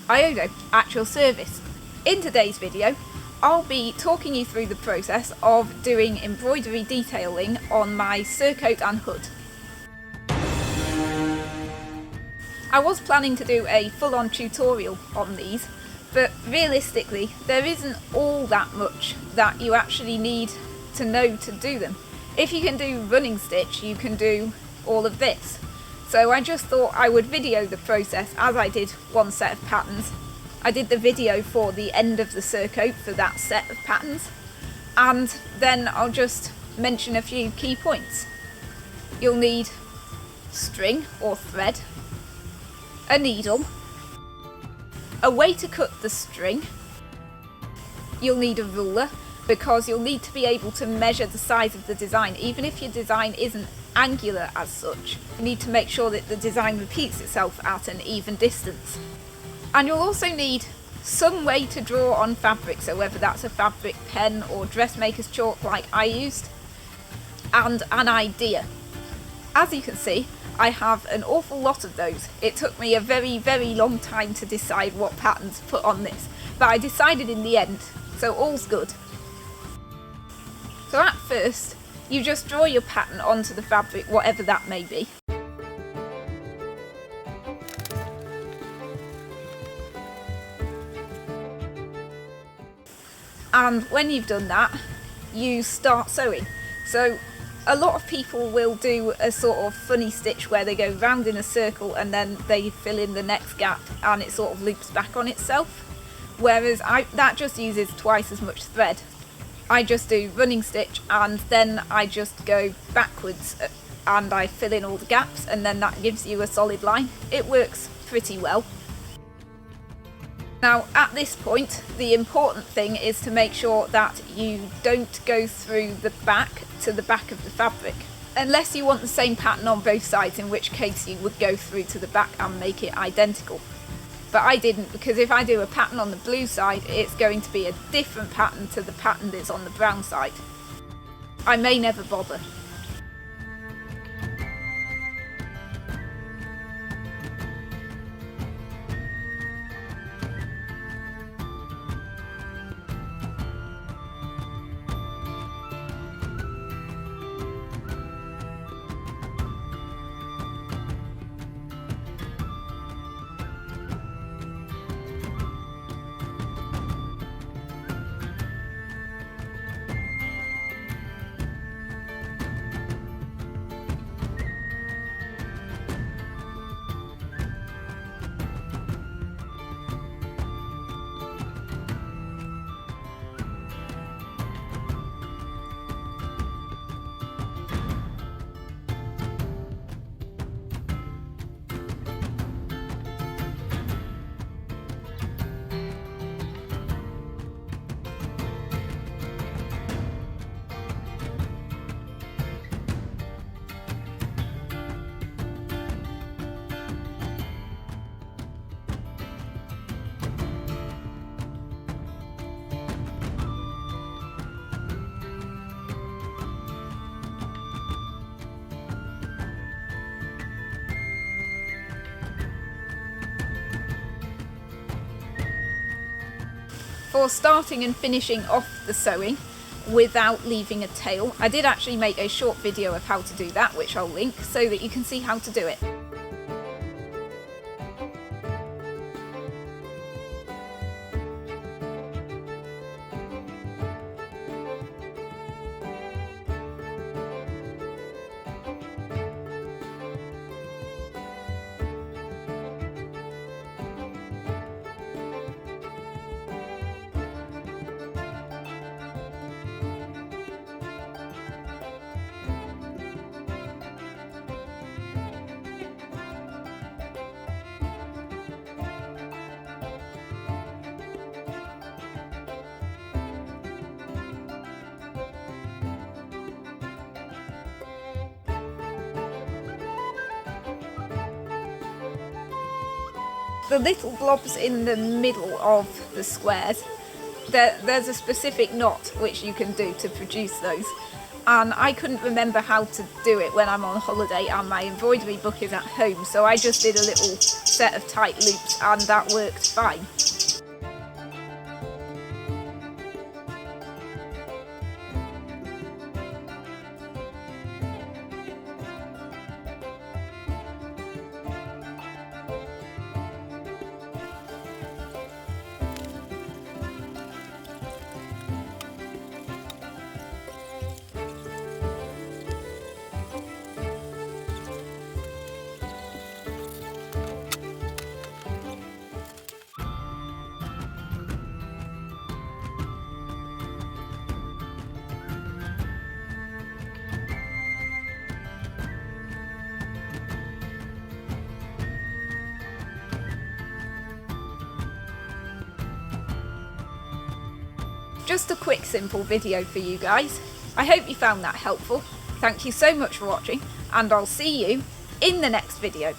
Iodo at your service. In today's video, I'll be talking you through the process of doing embroidery detailing on my surcoat and hood. I was planning to do a full-on tutorial on these, but realistically there isn't all that much that you actually need to know to do them. If you can do running stitch, you can do all of this. So I just thought I would video the process as I did one set of patterns. I did the video for the end of the surcoat for that set of patterns, and then I'll just mention a few key points. You'll need string or thread, a needle, a way to cut the string. You'll need a ruler because you'll need to be able to measure the size of the design. Even if your design isn't angular as such, you need to make sure that the design repeats itself at an even distance. And you'll also need some way to draw on fabric, so whether that's a fabric pen or dressmaker's chalk like I used, and an idea. As you can see, I have an awful lot of those. It took me a very long time to decide what patterns to put on this, but I decided in the end, so all's good. So at first, you just draw your pattern onto the fabric, whatever that may be. And when you've done that, you start sewing. So a lot of people will do a sort of funny stitch where they go round in a circle and then they fill in the next gap and it sort of loops back on itself. Whereas that just uses twice as much thread. I just do running stitch and then I just go backwards and I fill in all the gaps, and then that gives you a solid line. It works pretty well. Now at this point, the important thing is to make sure that you don't go through the back to the back of the fabric. Unless you want the same pattern on both sides, in which case you would go through to the back and make it identical. But I didn't, because if I do a pattern on the blue side, it's going to be a different pattern to the pattern that's on the brown side. I may never bother. For starting and finishing off the sewing without leaving a tail, I did actually make a short video of how to do that, which I'll link so that you can see how to do it. The little blobs in the middle of the squares, there's a specific knot which you can do to produce those. and I couldn't remember how to do it when I'm on holiday and my embroidery book is at home, so I just did a little set of tight loops and that worked fine. Just a quick simple video for you guys. I hope you found that helpful. Thank you so much for watching, and I'll see you in the next video.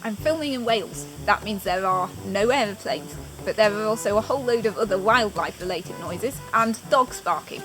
I'm filming in Wales. That means there are no aeroplanes, but there are also a whole load of other wildlife related noises and dogs barking.